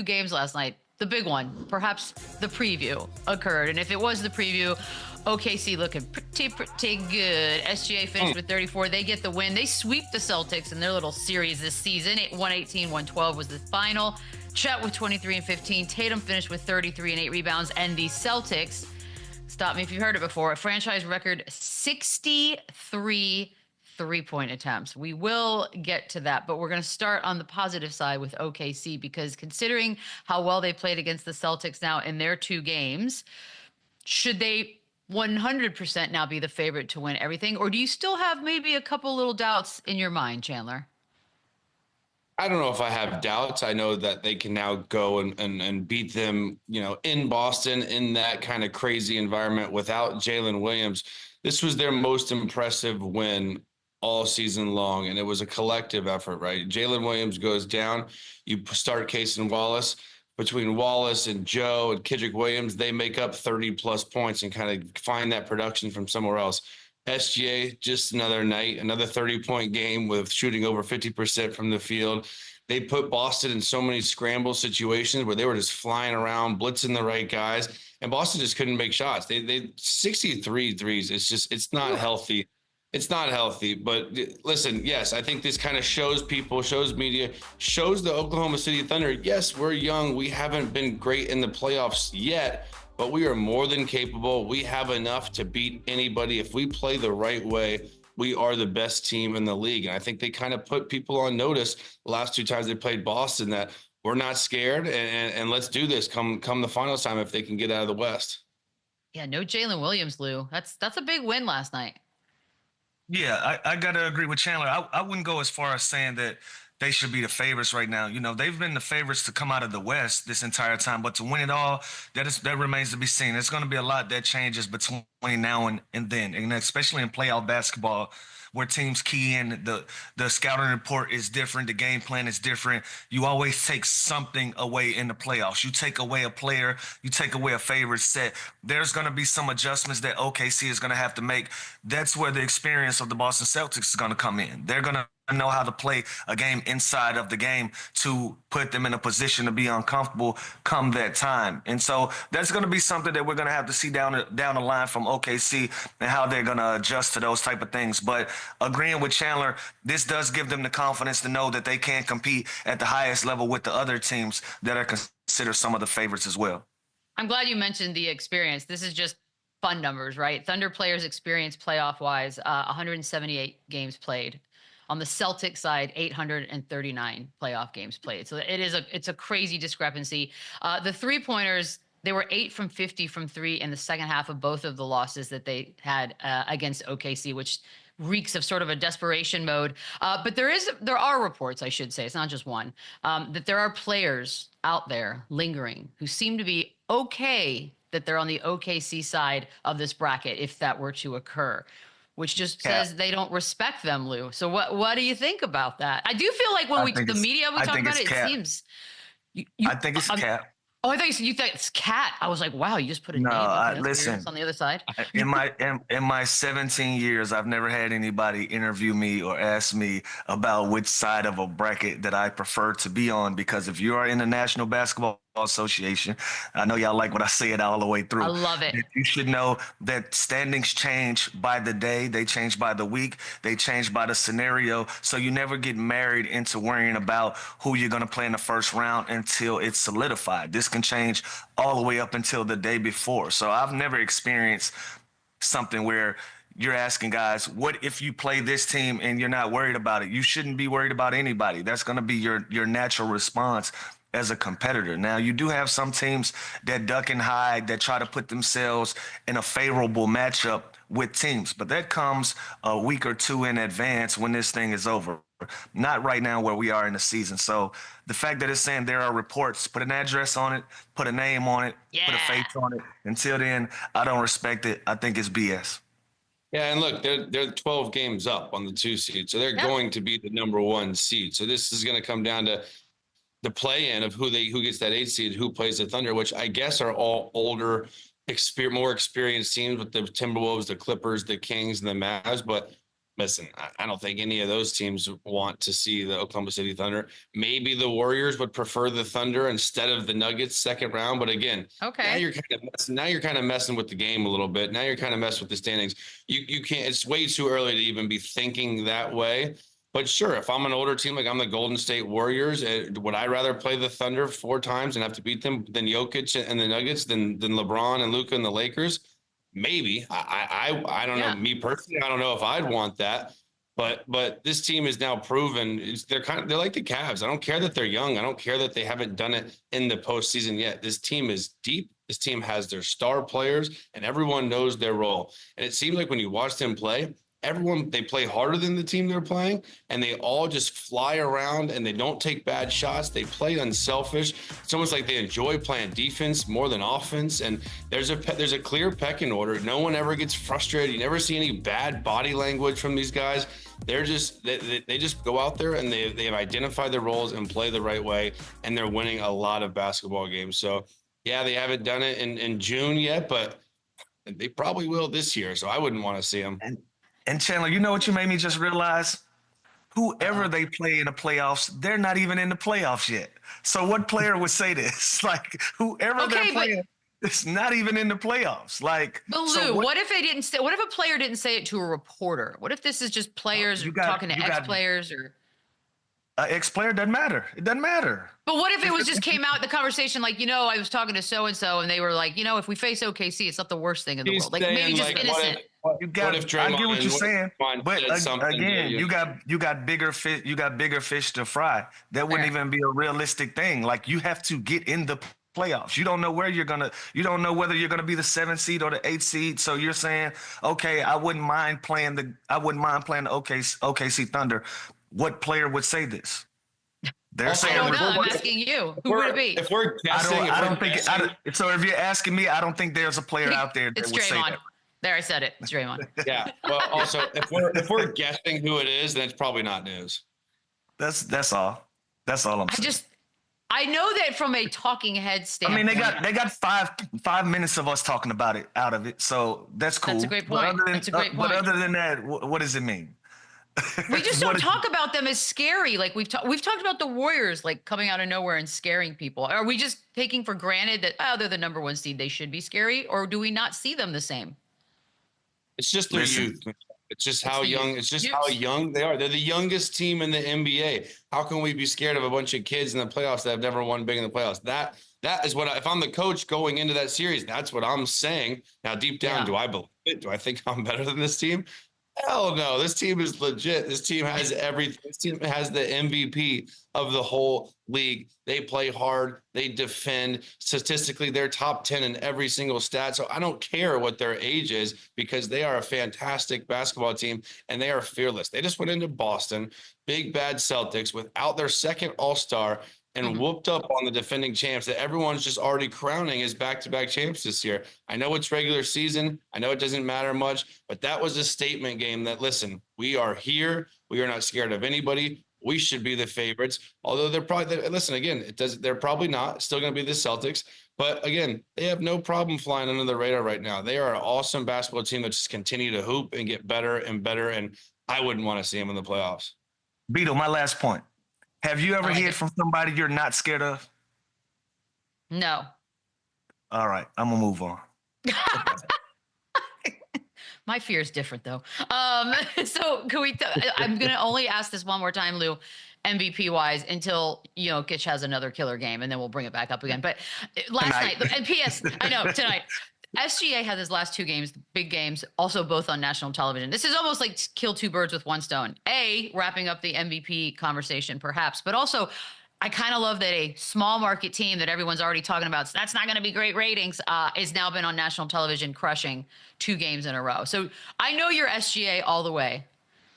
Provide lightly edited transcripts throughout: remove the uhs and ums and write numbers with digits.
games last night. The big one, perhaps the preview occurred. And if it was the preview, OKC looking pretty good. SGA finished with 34. They get the win. They sweep the Celtics in their little series this season. 118-112 was the final. Chet with 23 and 15. Tatum finished with 33 and 8 rebounds. And the Celtics, stop me if you've heard it before, a franchise record 63 three-point attempts. We will get to that, but we're going to start on the positive side with OKC, because considering how well they played against the Celtics now in their 2 games, should they 100% now be the favorite to win everything? Or do you still have maybe a couple little doubts in your mind, Chandler? I don't know if I have doubts. I know that they can now go and beat them, in Boston, in that kind of crazy environment without Jalen Williams. This was their most impressive win all season long, and it was a collective effort, right? Jalen Williams goes down. You start Cason Wallace. Between Wallace and Joe and Kendrick Williams, they make up 30-plus points and kind of find that production from somewhere else. SGA, just another night, another 30-point game with shooting over 50% from the field. They put Boston in so many scramble situations where they were just flying around, blitzing the right guys, and Boston just couldn't make shots. They 63 threes. It's not healthy. It's not healthy. But listen, yes, I think this kind of shows people, shows media, shows the Oklahoma City Thunder. Yes, we're young. We haven't been great in the playoffs yet, but we are more than capable. We have enough to beat anybody. If we play the right way, we are the best team in the league. And I think they kind of put people on notice the last 2 times they played Boston that we're not scared, and let's do this come the finals time if they can get out of the West. Yeah, no Jalen Williams, Lou. That's a big win last night. Yeah, I got to agree with Chandler. I wouldn't go as far as saying that they should be the favorites right now. They've been the favorites to come out of the West this entire time, but to win it all, that remains to be seen. There's going to be a lot that changes between now and then, and especially in playoff basketball, where teams key in. The scouting report is different. The game plan is different. You always take something away in the playoffs. You take away a player, you take away a favorite set. There's going to be some adjustments that OKC is going to have to make. That's where the experience of the Boston Celtics is going to come in. They're going to know how to play a game inside of the game to put them in a position to be uncomfortable come that time. And so that's going to be something that we're going to have to see down the line from OKC and how they're going to adjust to those type of things. But agreeing with Chandler, this does give them the confidence to know that they can compete at the highest level with the other teams that are considered some of the favorites as well. I'm glad you mentioned the experience. This is just fun numbers, right? Thunder players experience playoff-wise, 178 games played. On the Celtics side, 839 playoff games played. So it's a crazy discrepancy. The three-pointers, they were 8 from 50 from 3 in the second half of both of the losses that they had against OKC, which reeks of sort of a desperation mode. But there are reports, I should say, it's not just one, that there are players out there lingering who seem to be okay that they're on the OKC side of this bracket if that were to occur, which just says they don't respect them, Lou. So what do you think about that? I do feel like when the media we talk about it, it seems. I think it's Cap. Oh, I thought you thought it's Cat. I was like, wow, you just put a name. Listen, on the other side. in my 17 years, I've never had anybody interview me or ask me about which side of a bracket that I prefer to be on, because if you are in the National Basketball Association, I know y'all like what I say it all the way through. I love it. You should know that standings change by the day, they change by the week, they change by the scenario. So you never get married into worrying about who you're going to play in the first round until it's solidified. This can change all the way up until the day before. So I've never experienced something where you're asking guys, what if you play this team and you're not worried about it? You shouldn't be worried about anybody. That's going to be your natural response as a competitor. Now, you do have some teams that duck and hide, that try to put themselves in a favorable matchup with teams, but that comes a week or two in advance when this thing is over. Not right now where we are in the season. So the fact that it's saying there are reports, put an address on it, put a name on it, put a face on it. Until then, I don't respect it. I think it's BS. Yeah, and look, they're 12 games up on the 2 seed, so they're going to be the number 1 seed. So this is going to come down to the play-in of who gets that 8 seed, who plays the Thunder, which I guess are all older, more experienced teams with the Timberwolves, the Clippers, the Kings, and the Mavs. But listen, I don't think any of those teams want to see the Oklahoma City Thunder. Maybe the Warriors would prefer the Thunder instead of the Nuggets second round. But again, now Okay. you're kind of messing with the game a little bit. Now you're kind of messing with the standings. You can't. It's way too early to even be thinking that way. But sure, if I'm an older team, like I'm the Golden State Warriors, would I rather play the Thunder 4 times and have to beat them than Jokic and the Nuggets, than LeBron and Luka and the Lakers? Maybe. I don't know. Me personally, I don't know if I'd want that. But this team is now proven they're like the Cavs. I don't care that they're young. I don't care that they haven't done it in the postseason yet. This team is deep. This team has their star players, and everyone knows their role. And it seems like when you watch them play, they play harder than the team they're playing, and they all just fly around and they don't take bad shots. They play unselfish. It's almost like they enjoy playing defense more than offense. And there's a clear pecking order. No one ever gets frustrated. You never see any bad body language from these guys. They're just they just go out there and they have identified their roles and play the right way, and they're winning a lot of basketball games. So yeah, they haven't done it in June yet, but they probably will this year. So I wouldn't want to see them. And Chandler, you know what you made me just realize? Whoever they play in the playoffs, they're not even in the playoffs yet. So what player would say this? Like whoever they're playing, it's not even in the playoffs. Like, but Lou, what if they didn't say? What if a player didn't say it to a reporter? What if this is just players talking to ex-players or? Ex-player doesn't matter. It doesn't matter. But what if it was just came out in the conversation like, I was talking to so-and-so and they were like, if we face OKC, it's not the worst thing in the world. Like maybe just innocent. I get what you're saying. But again, you got bigger fish to fry. That wouldn't even be a realistic thing. Like you have to get in the playoffs. You don't know whether you're gonna be the 7th seed or the 8th seed. So you're saying, okay, I wouldn't mind playing the OKC Thunder. What player would say this? I don't know. I'm asking you. Who would it be? If we're guessing, so if you're asking me, I don't think there's a player out there that would say that. There, I said it. It's Draymond. Yeah. Well, also, if we're guessing who it is, then it's probably not news. That's all. That's all I'm saying. I know that from a talking head standpoint. I mean, they got 5 minutes of us talking about it out of it, so that's cool. That's a great point. But other than that, what does it mean? We just don't talk about them as scary. Like we've talked about the Warriors like coming out of nowhere and scaring people. Are we just taking for granted that they're the number 1 seed, they should be scary, or do we not see them the same? It's just their youth. It's just how young. It's just how young they are. They're the youngest team in the NBA. How can we be scared of a bunch of kids in the playoffs that have never won big in the playoffs? That is what if I'm the coach going into that series, that's what I'm saying. Now, deep down, do I believe it? Do I think I'm better than this team? Hell no. This team is legit. This team has everything. This team has the MVP of the whole league. They play hard. They defend. Statistically, they're top 10 in every single stat. So I don't care what their age is because they are a fantastic basketball team and they are fearless. They just went into Boston, big bad Celtics, without their second all-star and whooped up on the defending champs that everyone's just already crowning as back-to-back champs this year. I know it's regular season. I know it doesn't matter much, but that was a statement game that, listen, we are here. We are not scared of anybody. We should be the favorites. Although they're probably, listen, again, they're probably not. It's still going to be the Celtics. But again, they have no problem flying under the radar right now. They are an awesome basketball team that just continue to hoop and get better and better. And I wouldn't want to see them in the playoffs. Beadle, my last point. Have you ever heard from somebody you're not scared of? No. All right, I'm gonna move on. My fear is different, though. So can we? I'm gonna only ask this one more time, Lou, MVP wise, until Gitch has another killer game, and then we'll bring it back up again. But last night, and P.S. I know tonight. SGA had his last 2 games, big games, also both on national television. This is almost like kill 2 birds with 1 stone. Wrapping up the MVP conversation, perhaps, but also I kind of love that a small market team that everyone's already talking about, so that's not going to be great ratings, is now been on national television crushing 2 games in a row. So I know you're SGA all the way.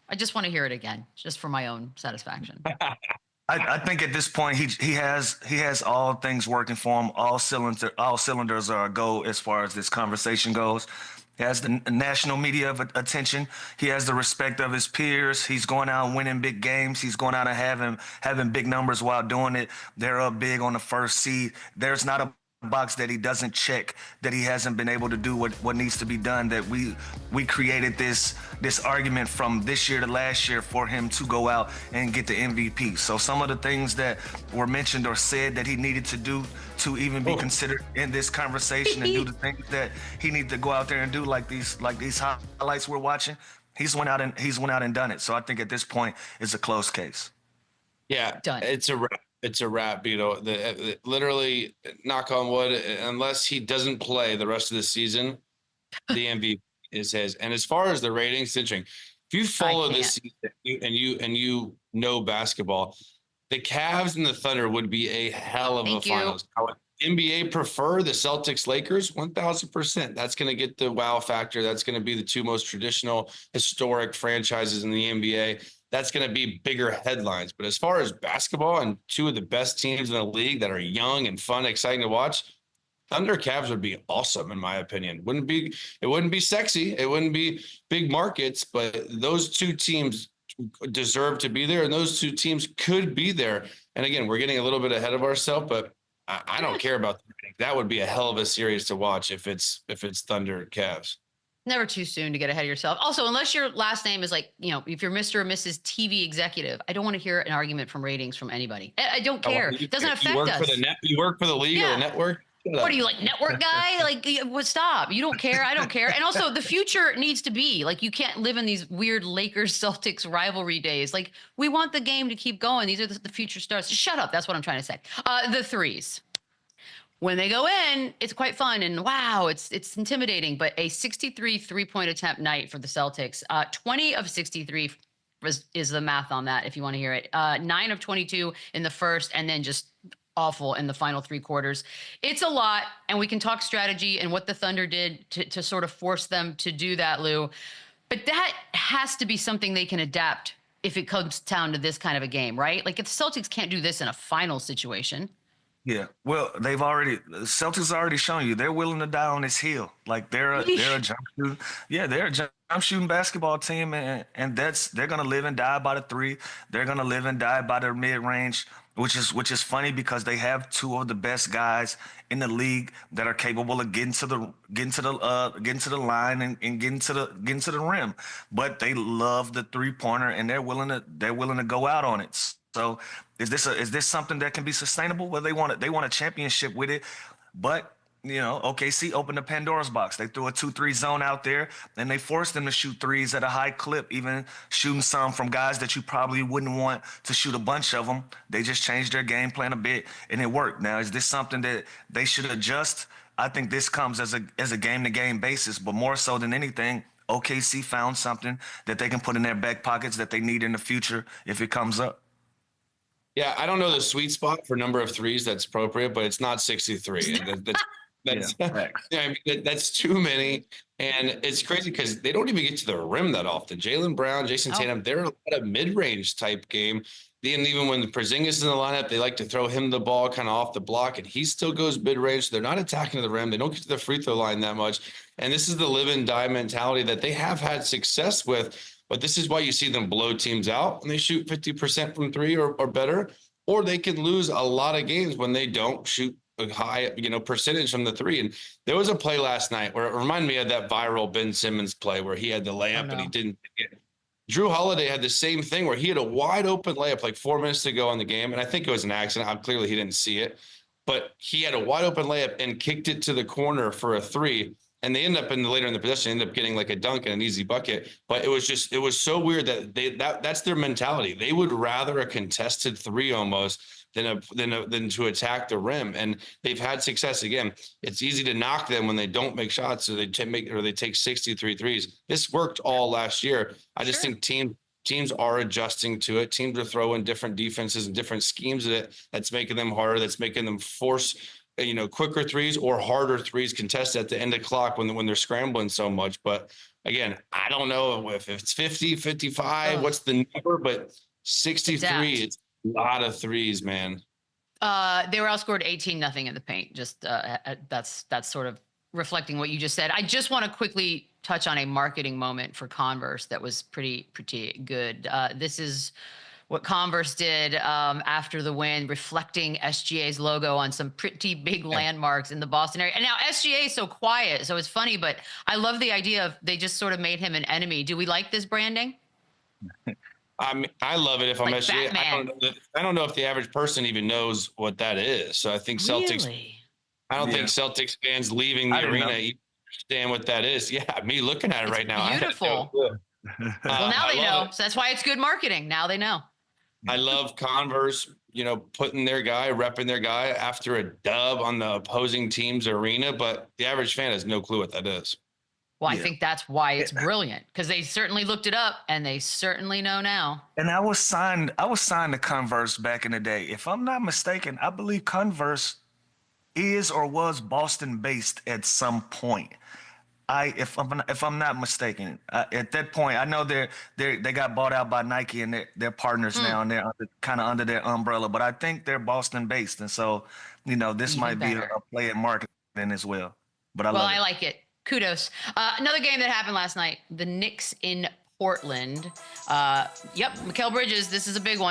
I just want to hear it again, just for my own satisfaction. I think at this point he has all things working for him. All cylinders are a go as far as this conversation goes. He has the national media attention. He has the respect of his peers. He's going out and winning big games. He's going out and having big numbers while doing it. They're up big on the 1st seed. There's not a box that he doesn't check, that he hasn't been able to do what needs to be done, that we created this argument from this year to last year for him to go out and get the MVP. So some of the things that were mentioned or said that he needed to do to even be considered in this conversation and do the things that he needs to go out there and do, like these highlights we're watching, he's went out and done it. So I think at this point it's a closed case. Yeah, Done. it's a wrap. It's a wrap, Beto. Literally, knock on wood, unless he doesn't play the rest of the season, the MVP is his. And as far as the ratings, it's interesting. If you follow this season and you know basketball, the Cavs and the Thunder would be a hell of a finals. NBA prefer the Celtics Lakers 1000%. That's going to get the wow factor. That's going to be the two most traditional historic franchises in the NBA. That's going to be bigger headlines. But as far as basketball and two of the best teams in the league that are young and fun, exciting to watch, Thunder Cavs would be awesome, in my opinion. It wouldn't be sexy. It wouldn't be big markets, but those two teams deserve to be there, and those two teams could be there. And again, we're getting a little bit ahead of ourselves, but I don't care about that. Would be a hell of a series to watch if it's Thunder Cavs. Never too soon to get ahead of yourself. Also, unless your last name is like, if you're Mr. or Mrs. TV executive, I don't want to hear an argument from ratings from anybody. I don't care. It doesn't affect us. You work for the league or the network? What are you, like, network guy? Like, stop. You don't care. I don't care. And also, the future needs to be like, you can't live in these weird Lakers Celtics rivalry days. Like, we want the game to keep going. These are the future stars. Shut up. That's what I'm trying to say. The threes. When they go in, it's quite fun, and wow, it's intimidating. But a 63 3-point attempt night for the Celtics. 20 of 63 is the math on that, if you want to hear it. 9 of 22 in the first, and then just awful in the final three quarters. It's a lot, and we can talk strategy and what the Thunder did to sort of force them to do that, Lou. But that has to be something they can adapt if it comes down to this kind of a game, right? Like, if the Celtics can't do this in a final situation. Yeah, well, the Celtics already shown you they're willing to die on this hill. Like they're a jump shooting, they're a jump shooting basketball team, and they're gonna live and die by the three. They're gonna live and die by their mid range, which is funny because they have two of the best guys in the league that are capable of getting to the line and getting to the rim. But they love the 3-pointer, and they're willing to go out on it. So is this something that can be sustainable? Well, they want a championship with it, but OKC opened the Pandora's box. They threw a 2-3 zone out there, and they forced them to shoot threes at a high clip, even shooting some from guys that you probably wouldn't want to shoot a bunch of them. They just changed their game plan a bit, and it worked. Now, is this something that they should adjust? I think this comes as a game-to-game basis, but more so than anything, OKC found something that they can put in their back pockets that they need in the future if it comes up. Yeah, I don't know the sweet spot for number of threes that's appropriate, but it's not 63. That's too many. And it's crazy because they don't even get to the rim that often. Jaylen Brown, Jason Tatum, they're a lot of mid-range type game. And even when Porzingis is in the lineup, they like to throw him the ball kind of off the block, and he still goes mid-range. So they're not attacking to the rim. They don't get to the free throw line that much. And this is the live and die mentality that they have had success with. But this is why you see them blow teams out when they shoot 50% from three or better, or they can lose a lot of games when they don't shoot a high, percentage from the three. And there was a play last night where it reminded me of that viral Ben Simmons play where he had the layup and he didn't get it. Drew Holiday had the same thing where he had a wide open layup like 4 minutes to go in the game. And I think it was an accident. Clearly he didn't see it, but he had a wide open layup and kicked it to the corner for a three. And they end up later in the possession, end up getting like a dunk and an easy bucket. But it was so weird that that's their mentality. They would rather a contested three almost than to attack the rim. And they've had success. Again, it's easy to knock them when they don't make shots, so they take 63 threes. This worked all last year. I just think teams are adjusting to it. Teams are throwing different defenses and different schemes at it. That's making them harder. That's making them force quicker threes or harder threes contested at the end of clock when they're scrambling so much. But again, I don't know if it's 50, 55, what's the number, but 63, it's a lot of threes, man. They were outscored 18-0 in the paint. Just that's sort of reflecting what you just said. I just want to quickly touch on a marketing moment for Converse that was pretty good. This is what Converse did after the win, reflecting SGA's logo on some pretty big landmarks in the Boston area. And now SGA is so quiet, so it's funny, but I love the idea of they just sort of made him an enemy. Do we like this branding? I love it. If I'm Like SGA, Batman. I don't know if the average person even knows what that is. So I think Celtics. Really? I don't think Celtics fans leaving the arena understand what that is. Yeah, me looking at it right now. Beautiful. Well, now they know. So that's why it's good marketing. Now they know. I love Converse, putting their guy, repping their guy after a dub on the opposing team's arena, but the average fan has no clue what that is. Well, I think that's why it's brilliant, because they certainly looked it up and they certainly know now. And I was signed to Converse back in the day. If I'm not mistaken, I believe Converse is or was Boston based at some point. If I'm not mistaken, at that point, I know they got bought out by Nike and they're partners now, and they're kind of under their umbrella. But I think they're Boston based, and so this might be a play at marketing as well. But I like it. Kudos. Another game that happened last night: the Knicks in Portland. Mikal Bridges. This is a big one.